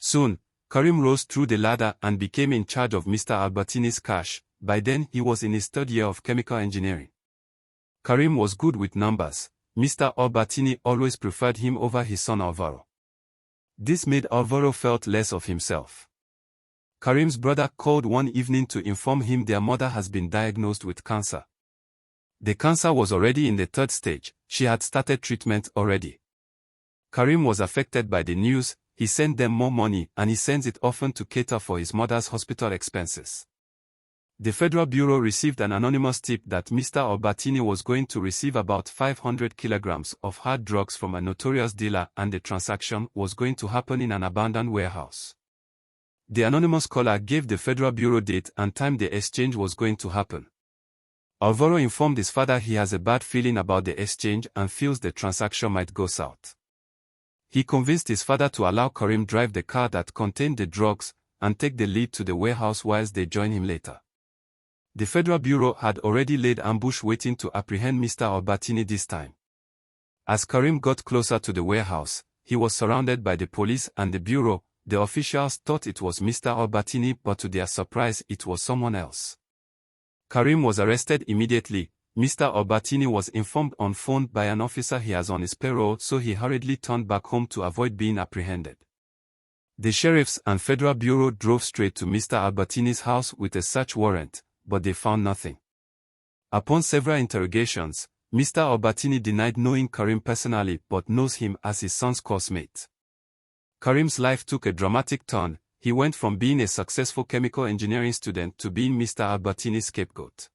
Soon, Kareem rose through the ladder and became in charge of Mr. Albertini's cash. By then he was in his third year of chemical engineering. Kareem was good with numbers. Mr. Albertini always preferred him over his son Alvaro. This made Alvaro felt less of himself. Kareem's brother called one evening to inform him their mother has been diagnosed with cancer. The cancer was already in the third stage. She had started treatment already. Kareem was affected by the news. He sent them more money and he sends it often to cater for his mother's hospital expenses. The Federal Bureau received an anonymous tip that Mr. Albertini was going to receive about 500 kilograms of hard drugs from a notorious dealer and the transaction was going to happen in an abandoned warehouse. The anonymous caller gave the Federal Bureau date and time the exchange was going to happen. Alvaro informed his father he has a bad feeling about the exchange and feels the transaction might go south. He convinced his father to allow Kareem drive the car that contained the drugs and take the lead to the warehouse whilst they join him later. The Federal Bureau had already laid ambush waiting to apprehend Mr. Albertini this time. As Kareem got closer to the warehouse, he was surrounded by the police and the Bureau. The officials thought it was Mr. Albertini, but to their surprise it was someone else. Kareem was arrested immediately. Mr. Albertini was informed on phone by an officer he has on his payroll, so he hurriedly turned back home to avoid being apprehended. The sheriffs and Federal Bureau drove straight to Mr. Albertini's house with a search warrant, but they found nothing. Upon several interrogations, Mr. Albertini denied knowing Kareem personally but knows him as his son's coursemate. Kareem's life took a dramatic turn. He went from being a successful chemical engineering student to being Mr. Albertini's scapegoat.